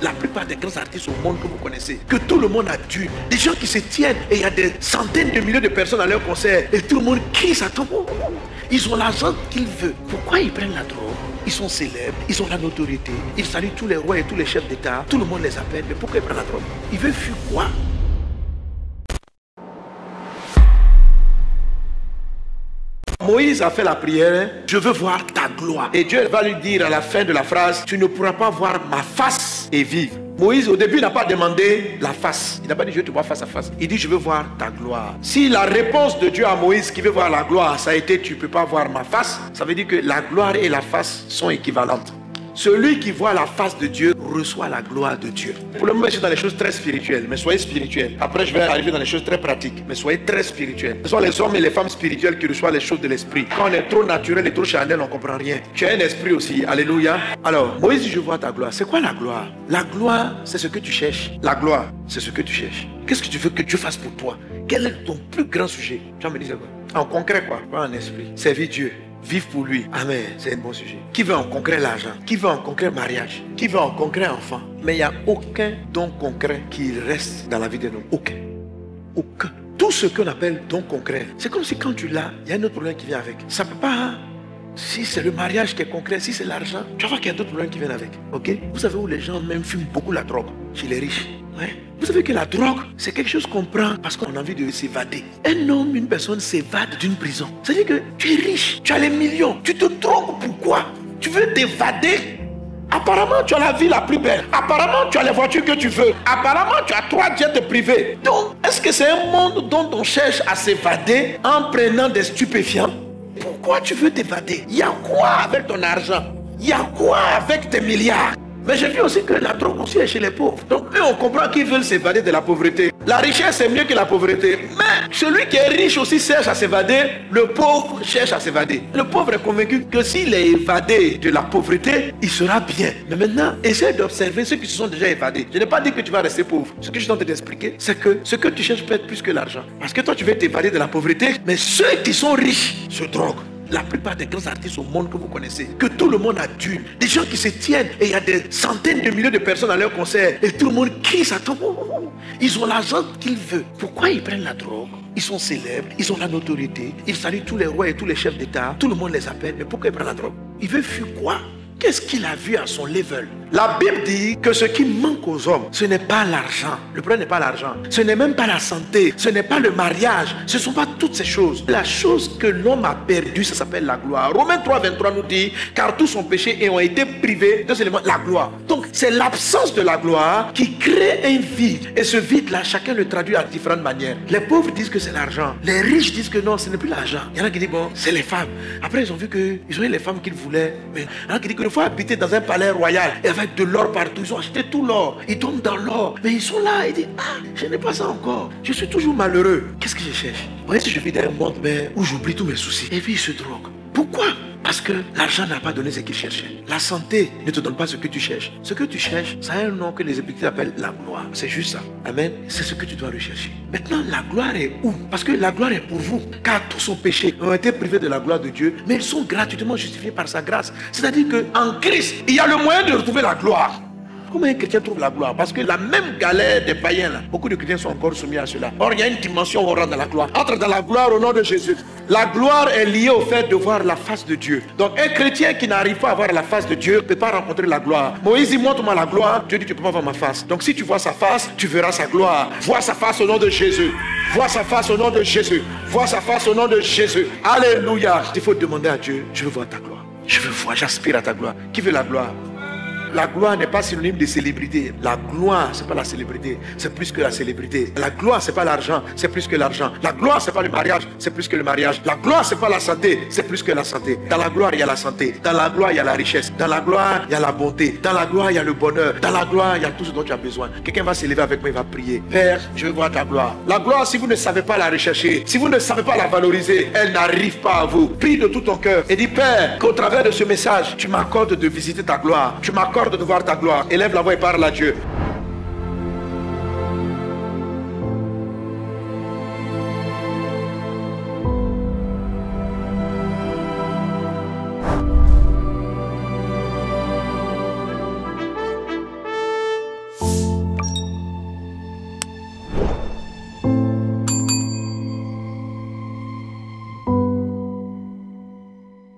La plupart des grands artistes au monde que vous connaissez, que tout le monde adule, des gens qui se tiennent et il y a des centaines de milliers de personnes à leur concert et tout le monde crie, ça tombe. Ils ont l'argent qu'ils veulent. Pourquoi ils prennent la drogue? Ils sont célèbres, ils ont la notoriété, ils saluent tous les rois et tous les chefs d'État, tout le monde les appelle, mais pourquoi ils prennent la drogue? Ils veulent fuir quoi? Moïse a fait la prière, je veux voir ta gloire. Et Dieu va lui dire à la fin de la phrase, tu ne pourras pas voir ma face et vivre. Moïse au début n'a pas demandé la face. Il n'a pas dit je veux te voir face à face. Il dit je veux voir ta gloire. Si la réponse de Dieu à Moïse qui veut voir la gloire, ça a été tu ne peux pas voir ma face, ça veut dire que la gloire et la face sont équivalentes. Celui qui voit la face de Dieu reçoit la gloire de Dieu. Pour le moment, je suis dans les choses très spirituelles, mais soyez spirituels. Après, je vais arriver dans les choses très pratiques, mais soyez très spirituels. Ce sont les hommes et les femmes spirituelles qui reçoivent les choses de l'esprit. Quand on est trop naturel et trop charnel, on ne comprend rien. Tu as un esprit aussi, alléluia. Alors, Moïse dit, je vois ta gloire. C'est quoi la gloire? La gloire, c'est ce que tu cherches. La gloire, c'est ce que tu cherches. Qu'est-ce que tu veux que Dieu fasse pour toi? Quel est ton plus grand sujet? Tu vas me dire quoi? En concret, quoi? Pas en esprit. Servir Dieu. Vivre pour lui. Amen. C'est un bon sujet. Qui veut en concret l'argent? Qui veut en concret mariage? Qui veut en concret enfant? Mais il n'y a aucun don concret qui reste dans la vie d'un homme. Aucun. Aucun. Tout ce qu'on appelle don concret, c'est comme si quand tu l'as, il y a un autre problème qui vient avec. Ça ne peut pas... Hein? Si c'est le mariage qui est concret, si c'est l'argent, tu vas voir qu'il y a d'autres problèmes qui viennent avec. Ok? Vous savez où les gens même fument beaucoup la drogue? Chez les riches. Ouais. Vous savez que la drogue, c'est quelque chose qu'on prend parce qu'on a envie de s'évader. Un homme, une personne s'évade d'une prison. C'est-à-dire que tu es riche, tu as les millions, tu te drogues pourquoi? Tu veux t'évader? Apparemment, tu as la vie la plus belle. Apparemment, tu as les voitures que tu veux. Apparemment, tu as 3 jets privés. Donc, est-ce que c'est un monde dont on cherche à s'évader en prenant des stupéfiants? Pourquoi tu veux t'évader? Il y a quoi avec ton argent? Il y a quoi avec tes milliards? Mais j'ai vu aussi que la drogue aussi est chez les pauvres. Donc eux, on comprend qu'ils veulent s'évader de la pauvreté. La richesse est mieux que la pauvreté. Mais celui qui est riche aussi cherche à s'évader. Le pauvre cherche à s'évader. Le pauvre est convaincu que s'il est évadé de la pauvreté, il sera bien. Mais maintenant, essaie d'observer ceux qui se sont déjà évadés. Je n'ai pas dit que tu vas rester pauvre. Ce que je suis en train t'expliquer, c'est que ce que tu cherches peut être plus que l'argent. Parce que toi, tu veux t'évader de la pauvreté. Mais ceux qui sont riches se droguent. La plupart des grands artistes au monde que vous connaissez, que tout le monde adule, des gens qui se tiennent et il y a des centaines de milliers de personnes à leur concert et tout le monde crie, ça tombe. Ils ont l'argent qu'ils veulent. Pourquoi ils prennent la drogue? Ils sont célèbres, ils ont la notoriété, ils saluent tous les rois et tous les chefs d'État, tout le monde les appelle, mais pourquoi ils prennent la drogue? Ils veulent fuir quoi? Qu'est-ce qu'il a vu à son level? La Bible dit que ce qui manque aux hommes, ce n'est pas l'argent. Le problème n'est pas l'argent. Ce n'est même pas la santé. Ce n'est pas le mariage. Ce ne sont pas toutes ces choses. La chose que l'homme a perdue, ça s'appelle la gloire. Romains 3, 23 nous dit, car tous ont péché et ont été privés de la gloire. Donc, c'est l'absence de la gloire qui crée un vide. Et ce vide-là, chacun le traduit à différentes manières. Les pauvres disent que c'est l'argent. Les riches disent que non, ce n'est plus l'argent. Il y en a qui disent, bon, c'est les femmes. Après, ils ont vu qu'ils ont eu les femmes qu'ils voulaient. Mais il y en a qui disent qu'il faut habiter dans un palais royal et avec de l'or partout. Ils ont acheté tout l'or. Ils tombent dans l'or. Mais ils sont là. Ils disent, ah, je n'ai pas ça encore. Je suis toujours malheureux. Qu'est-ce que je cherche? Vous voyez, si je vis dans un monde où j'oublie tous mes soucis. Et puis, ils se droguent. Pourquoi? Parce que l'argent n'a pas donné ce qu'il cherchait. La santé ne te donne pas ce que tu cherches. Ce que tu cherches, ça a un nom que les Écritures appellent la gloire. C'est juste ça. Amen. C'est ce que tu dois rechercher. Maintenant, la gloire est où? Parce que la gloire est pour vous. Car tous ont péché, ont été privés de la gloire de Dieu, mais ils sont gratuitement justifiés par sa grâce. C'est-à-dire qu'en Christ, il y a le moyen de retrouver la gloire. Comment un chrétien trouve la gloire? Parce que la même galère des païens, là, beaucoup de chrétiens sont encore soumis à cela. Or, il y a une dimension où on rentre dans la gloire. Entre dans la gloire au nom de Jésus. La gloire est liée au fait de voir la face de Dieu. Donc, un chrétien qui n'arrive pas à voir la face de Dieu ne peut pas rencontrer la gloire. Moïse dit, montre-moi la gloire. Dieu dit, tu ne peux pas voir ma face. Donc, si tu vois sa face, tu verras sa gloire. Vois sa face au nom de Jésus. Vois sa face au nom de Jésus. Vois sa face au nom de Jésus. Alléluia. Il faut demander à Dieu, je veux voir ta gloire. Je veux voir, j'aspire à ta gloire. Qui veut la gloire? La gloire n'est pas synonyme de célébrité. La gloire, c'est pas la célébrité, c'est plus que la célébrité. La gloire, c'est pas l'argent, c'est plus que l'argent. La gloire, c'est pas le mariage, c'est plus que le mariage. La gloire, c'est pas la santé, c'est plus que la santé. Dans la gloire, il y a la santé. Dans la gloire, il y a la richesse. Dans la gloire, il y a la bonté. Dans la gloire, il y a le bonheur. Dans la gloire, il y a tout ce dont tu as besoin. Quelqu'un va s'élever avec moi, il va prier. Père, je veux voir ta gloire. La gloire, si vous ne savez pas la rechercher, si vous ne savez pas la valoriser, elle n'arrive pas à vous. Prie de tout ton cœur et dis, Père, qu'au travers de ce message, tu m'accordes de visiter ta gloire. Tu m'accordes de voir ta gloire. Élève la voix et parle à Dieu.